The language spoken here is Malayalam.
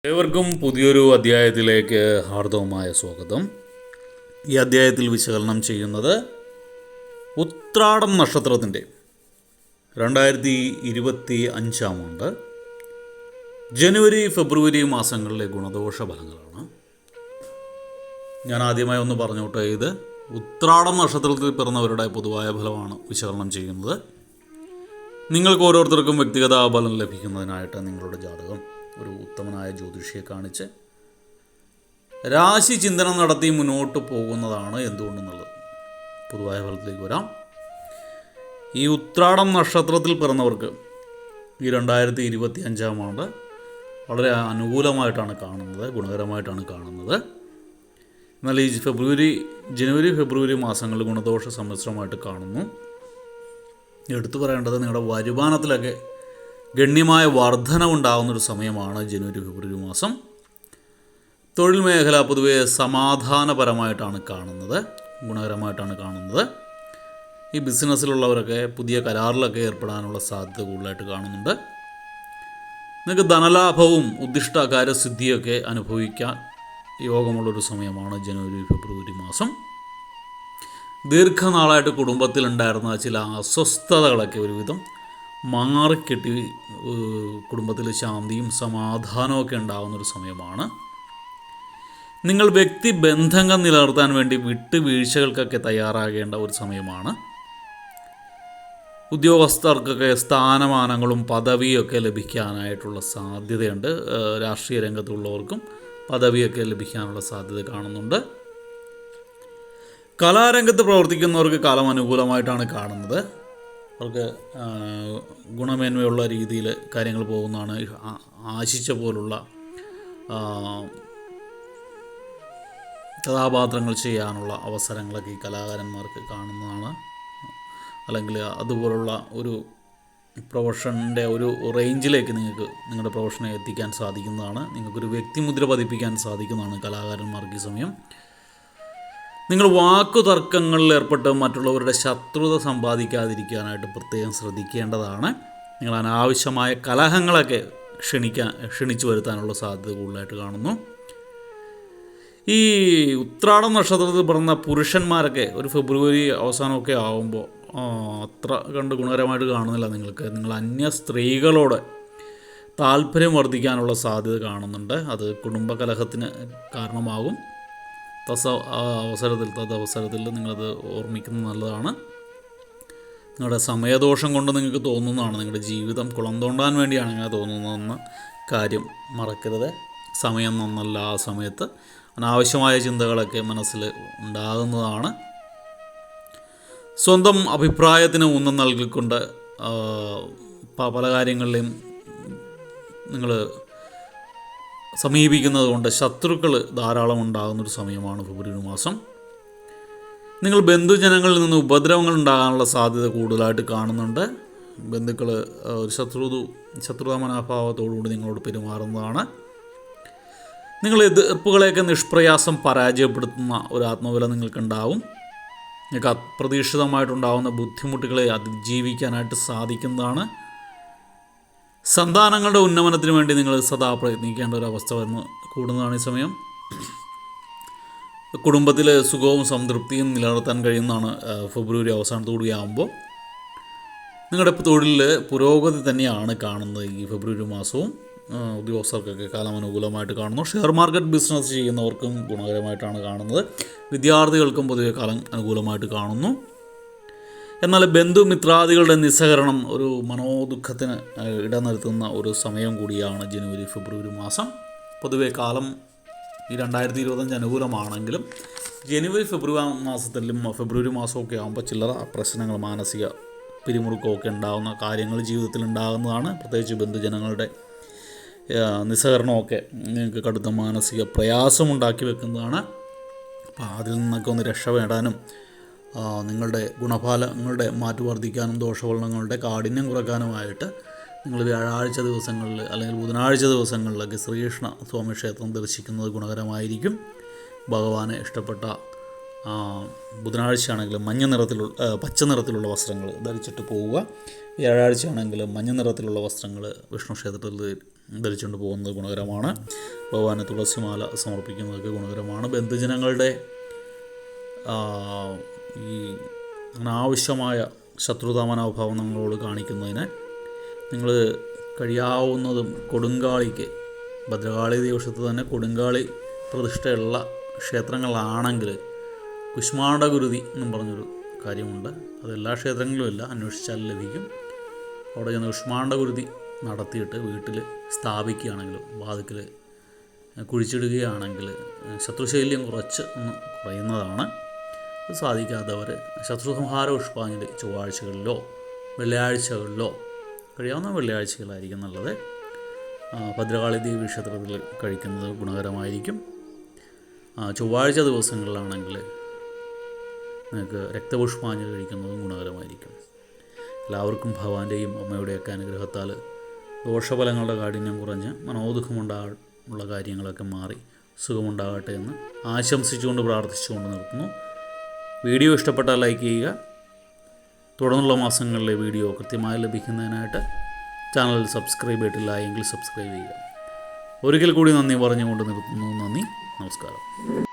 ഏവർക്കും പുതിയൊരു അധ്യായത്തിലേക്ക് ഹാർദവമായ സ്വാഗതം. ഈ അധ്യായത്തിൽ വിശകലനം ചെയ്യുന്നത് ഉത്രാടം നക്ഷത്രത്തിൻ്റെ 2025 ആണ്ട് ജനുവരി ഫെബ്രുവരി മാസങ്ങളിലെ ഗുണദോഷ ഫലങ്ങളാണ്. ഞാൻ ആദ്യമായി ഒന്ന് പറഞ്ഞോട്ടെ, ഇത് ഉത്രാടം നക്ഷത്രത്തിൽ പിറന്നവരുടെ പൊതുവായ ഫലമാണ് വിശകലനം ചെയ്യുന്നത്. നിങ്ങൾക്ക് ഓരോരുത്തർക്കും വ്യക്തിഗത ഫലം ലഭിക്കുന്നതിനായിട്ട് നിങ്ങളുടെ ജാതകം ഒരു ഉത്തമനായ ജ്യോതിഷിയെ കാണിച്ച് രാശി ചിന്തനം നടത്തി മുന്നോട്ട് പോകുന്നതാണ് എന്തുകൊണ്ടെന്നുള്ളത്. പൊതുവായ ഫലത്തിലേക്ക് വരാം. ഈ ഉത്രാടം നക്ഷത്രത്തിൽ പിറന്നവർക്ക് ഈ 2025 ആണ്ട് വളരെ അനുകൂലമായിട്ടാണ് കാണുന്നത്, ഗുണകരമായിട്ടാണ് കാണുന്നത്. എന്നാൽ ഈ ജനുവരി ഫെബ്രുവരി മാസങ്ങളിൽ ഗുണദോഷ സമ്മിശ്രമായിട്ട് കാണുന്നു. എടുത്തു പറയേണ്ടത്, നിങ്ങളുടെ വരുമാനത്തിലൊക്കെ ഗണ്യമായ വർധനവുണ്ടാകുന്നൊരു സമയമാണ് ജനുവരി ഫെബ്രുവരി മാസം. തൊഴിൽ മേഖല പൊതുവെ സമാധാനപരമായിട്ടാണ് കാണുന്നത്, ഗുണകരമായിട്ടാണ് കാണുന്നത്. ഈ ബിസിനസ്സിലുള്ളവരൊക്കെ പുതിയ കരാറിലൊക്കെ ഏർപ്പെടാനുള്ള സാധ്യത കൂടുതലായിട്ട് കാണുന്നുണ്ട്. നിങ്ങൾക്ക് ധനലാഭവും ഉദ്ദിഷ്ട കാര്യസിദ്ധിയൊക്കെ അനുഭവിക്കാൻ യോഗമുള്ളൊരു സമയമാണ് ജനുവരി ഫെബ്രുവരി മാസം. ദീർഘനാളായിട്ട് കുടുംബത്തിലുണ്ടായിരുന്ന ചില അസ്വസ്ഥതകളൊക്കെ ഒരുവിധം മാറിക്കെട്ടി കുടുംബത്തിൽ ശാന്തിയും സമാധാനമൊക്കെ ഉണ്ടാകുന്നൊരു സമയമാണ്. നിങ്ങൾ വ്യക്തിബന്ധങ്ങൾ നിലനിർത്താൻ വേണ്ടി വിട്ടുവീഴ്ചകൾക്കൊക്കെ തയ്യാറാകേണ്ട ഒരു സമയമാണ്. ഉദ്യോഗസ്ഥർക്കൊക്കെ സ്ഥാനമാനങ്ങളും പദവിയൊക്കെ ലഭിക്കാനായിട്ടുള്ള സാധ്യതയുണ്ട്. രാഷ്ട്രീയ രംഗത്തുള്ളവർക്കും പദവിയൊക്കെ ലഭിക്കാനുള്ള സാധ്യത കാണുന്നുണ്ട്. കലാരംഗത്ത് പ്രവർത്തിക്കുന്നവർക്ക് കാലം അനുകൂലമായിട്ടാണ് കാണുന്നത്. അവർക്ക് ഗുണമേന്മയുള്ള രീതിയിൽ കാര്യങ്ങൾ പോകുന്നതാണ്. ആശിച്ച പോലുള്ള കഥാപാത്രങ്ങൾ ചെയ്യാനുള്ള അവസരങ്ങളൊക്കെ ഈ കലാകാരന്മാർക്ക് കാണുന്നതാണ്. അല്ലെങ്കിൽ അതുപോലുള്ള ഒരു പ്രൊഫഷൻ്റെ ഒരു റേഞ്ചിലേക്ക് നിങ്ങൾക്ക് നിങ്ങളുടെ പ്രൊഫഷനെ എത്തിക്കാൻ സാധിക്കുന്നതാണ്. നിങ്ങൾക്കൊരു വ്യക്തിമുദ്ര പതിപ്പിക്കാൻ സാധിക്കുന്നതാണ് കലാകാരന്മാർക്ക് ഈ സമയം. നിങ്ങൾ വാക്കുതർക്കങ്ങളിൽ ഏർപ്പെട്ട് മറ്റുള്ളവരുടെ ശത്രുത സമ്പാദിക്കാതിരിക്കാനായിട്ട് പ്രത്യേകം ശ്രദ്ധിക്കേണ്ടതാണ്. നിങ്ങൾ അനാവശ്യമായ കലഹങ്ങളൊക്കെ ക്ഷണിച്ചു വരുത്താനുള്ള സാധ്യത കൂടുതലായിട്ട് കാണുന്നു. ഈ ഉത്രാടം നക്ഷത്രത്തിൽ പിറന്ന പുരുഷന്മാരൊക്കെ ഒരു ഫെബ്രുവരി അവസാനമൊക്കെ ആകുമ്പോൾ അത്ര കണ്ട് ഗുണകരമായിട്ട് കാണുന്നില്ല. നിങ്ങൾ അന്യ സ്ത്രീകളോട് താല്പര്യം വർദ്ധിക്കാനുള്ള സാധ്യത കാണുന്നുണ്ട്. അത് കുടുംബകലഹത്തിന് കാരണമാകും. തദവസരത്തിൽ നിങ്ങളത് ഓർമ്മിക്കുന്നത് നല്ലതാണ്. നിങ്ങളുടെ സമയദോഷം കൊണ്ട് നിങ്ങൾക്ക് തോന്നുന്നതാണ്, നിങ്ങളുടെ ജീവിതം കുളം തോണ്ടാൻ വേണ്ടിയാണ് ഇങ്ങനെ തോന്നുന്നതെന്ന കാര്യം മറക്കരുത്. സമയം നന്നല്ല. ആ സമയത്ത് അനാവശ്യമായ ചിന്തകളൊക്കെ മനസ്സിൽ ഉണ്ടാകുന്നതാണ്. സ്വന്തം അഭിപ്രായത്തിന് ഊന്നൽ നൽകിക്കൊണ്ട് പല കാര്യങ്ങളിലെയും നിങ്ങൾ സമീപിക്കുന്നത് കൊണ്ട് ശത്രുക്കൾ ധാരാളം ഉണ്ടാകുന്നൊരു സമയമാണ് ഫെബ്രുവരി മാസം. നിങ്ങൾ ബന്ധുജനങ്ങളിൽ നിന്ന് ഉപദ്രവങ്ങൾ ഉണ്ടാകാനുള്ള സാധ്യത കൂടുതലായിട്ട് കാണുന്നുണ്ട്. ബന്ധുക്കൾ ഒരു ശത്രുതാ മനോഭാവത്തോടുകൂടി നിങ്ങളോട് പെരുമാറുന്നതാണ്. നിങ്ങൾ എതിർപ്പുകളെയൊക്കെ നിഷ്പ്രയാസം പരാജയപ്പെടുത്തുന്ന ഒരു ആത്മബല നിങ്ങൾക്കുണ്ടാവും. നിങ്ങൾക്ക് അപ്രതീക്ഷിതമായിട്ടുണ്ടാകുന്ന ബുദ്ധിമുട്ടുകളെ അതിജീവിക്കാനായിട്ട് സാധിക്കുന്നതാണ്. സന്താനങ്ങളുടെ ഉന്നമനത്തിന് വേണ്ടി നിങ്ങൾ സദാ പ്രയത്നിക്കേണ്ട ഒരവസ്ഥ വന്ന് കൂടുന്നതാണ് ഈ സമയം. കുടുംബത്തിൽ സുഖവും സംതൃപ്തിയും നിലനിർത്താൻ കഴിയുന്നതാണ് ഫെബ്രുവരി അവസാനത്തോടെ ആകുമ്പോൾ. നിങ്ങളുടെ തൊഴിലിൽ പുരോഗതി തന്നെയാണ് കാണുന്നത് ഈ ഫെബ്രുവരി മാസവും. ഉദ്യോഗസ്ഥർക്കൊക്കെ കാലം അനുകൂലമായിട്ട് കാണുന്നു. ഷെയർ മാർക്കറ്റ് ബിസിനസ് ചെയ്യുന്നവർക്കും ഗുണകരമായിട്ടാണ് കാണുന്നത്. വിദ്യാർത്ഥികൾക്കും പൊതുവെ കാലം അനുകൂലമായിട്ട് കാണുന്നു. എന്നാൽ ബന്ധുമിത്രാദികളുടെ നിസ്സഹകരണം ഒരു മനോദുഃഖത്തിന് ഇടനിർത്തുന്ന ഒരു സമയം കൂടിയാണ് ജനുവരി ഫെബ്രുവരി മാസം. പൊതുവെ കാലം ഈ 2025 അനുകൂലമാണെങ്കിലും ജനുവരി ഫെബ്രുവരി മാസമൊക്കെ ആകുമ്പോൾ ചില്ലറ പ്രശ്നങ്ങൾ, മാനസിക പിരിമുറുക്കമൊക്കെ ഉണ്ടാകുന്ന കാര്യങ്ങൾ ജീവിതത്തിൽ ഉണ്ടാകുന്നതാണ്. പ്രത്യേകിച്ച് ബന്ധുജനങ്ങളുടെ നിസ്സഹകരണമൊക്കെ നിങ്ങൾക്ക് കടുത്ത മാനസിക പ്രയാസമുണ്ടാക്കി വെക്കുന്നതാണ്. അപ്പോൾ അതിൽ നിന്നൊക്കെ ഒന്ന് രക്ഷ നേടാനും നിങ്ങളുടെ ഗുണഫലങ്ങളുടെ മാറ്റു വർദ്ധിക്കാനും ദോഷഫലങ്ങളുടെ കാഠിന്യം കുറയ്ക്കാനുമായിട്ട് നിങ്ങൾ വ്യാഴാഴ്ച ദിവസങ്ങളിൽ അല്ലെങ്കിൽ ബുധനാഴ്ച ദിവസങ്ങളിലൊക്കെ ശ്രീകൃഷ്ണ സ്വാമി ക്ഷേത്രം ദർശിക്കുന്നത് ഗുണകരമായിരിക്കും. ഭഗവാനെ ഇഷ്ടപ്പെട്ട ബുധനാഴ്ചയാണെങ്കിൽ പച്ച നിറത്തിലുള്ള വസ്ത്രങ്ങൾ ധരിച്ചിട്ട് പോവുക. വ്യാഴാഴ്ചയാണെങ്കിൽ മഞ്ഞ നിറത്തിലുള്ള വസ്ത്രങ്ങൾ വിഷ്ണു ക്ഷേത്രത്തിൽ ധരിച്ചുകൊണ്ട് പോകുന്നത് ഗുണകരമാണ്. ഭഗവാന് തുളസിമാല സമർപ്പിക്കുന്നതൊക്കെ ഗുണകരമാണ്. ബന്ധുജനങ്ങളുടെ ഈ അനാവശ്യമായ ശത്രുതാ മനോഭാവം നമ്മളോട് കാണിക്കുന്നതിന് നിങ്ങൾ കഴിയാവുന്നതും കൊടുങ്കാളിക്ക്, ഭദ്രകാളി ദേവക്ഷേത്രത്തിൽ തന്നെ കൊടുങ്കാളി പ്രതിഷ്ഠയുള്ള ക്ഷേത്രങ്ങളാണെങ്കിൽ കുശ്മാണ്ഡഗുരുതി എന്നും പറഞ്ഞൊരു കാര്യമുണ്ട്. അതെല്ലാ ക്ഷേത്രങ്ങളിലും ഇല്ല, അന്വേഷിച്ചാൽ ലഭിക്കും. അവിടെ ചെന്ന് കുശ്മാണ്ഡഗുരുതി നടത്തിയിട്ട് വീട്ടിൽ സ്ഥാപിക്കുകയാണെങ്കിൽ, വാതിക്കൽ കുഴിച്ചിടുകയാണെങ്കിൽ ശത്രുശല്യം കുറച്ച് ഒന്ന് കുറയുന്നതാണ്. അത് സാധിക്കാത്തവർ ശത്രുസംഹാര പുഷ്പാഞ്ജലി ചൊവ്വാഴ്ചകളിലോ വെള്ളിയാഴ്ചകളിലോ, കഴിയാവുന്ന വെള്ളിയാഴ്ചകളായിരിക്കും നല്ലത്, ഭദ്രകാളി ദേവി ക്ഷേത്രത്തിൽ കഴിക്കുന്നത് ഗുണകരമായിരിക്കും. ചൊവ്വാഴ്ച ദിവസങ്ങളിലാണെങ്കിൽ നിങ്ങൾക്ക് രക്തപുഷ്പാഞ്ജലി കഴിക്കുന്നതും ഗുണകരമായിരിക്കും. എല്ലാവർക്കും ഭഗവാന്റെയും അമ്മയുടെയൊക്കെ അനുഗ്രഹത്താൽ ദോഷഫലങ്ങളുടെ കാഠിന്യം കുറഞ്ഞ് മനോദുഃഖമുള്ള കാര്യങ്ങളൊക്കെ മാറി സുഖമുണ്ടാകട്ടെ എന്ന് ആശംസിച്ചുകൊണ്ട് പ്രാർത്ഥിച്ചുകൊണ്ട് നിർത്തുന്നു. വീഡിയോ ഇഷ്ടപ്പെട്ടാൽ ലൈക്ക് ചെയ്യുക. തുടർന്നുള്ള മാസങ്ങളിലെ വീഡിയോ കൃത്യമായി ലഭിക്കുന്നതിനായിട്ട് ചാനൽ സബ്സ്ക്രൈബ് ചെയ്തിട്ടില്ല എങ്കിൽ സബ്സ്ക്രൈബ് ചെയ്യുക. ഒരിക്കൽ കൂടി നന്ദി പറഞ്ഞുകൊണ്ട് നിർത്തുന്നു. നന്ദി, നമസ്കാരം.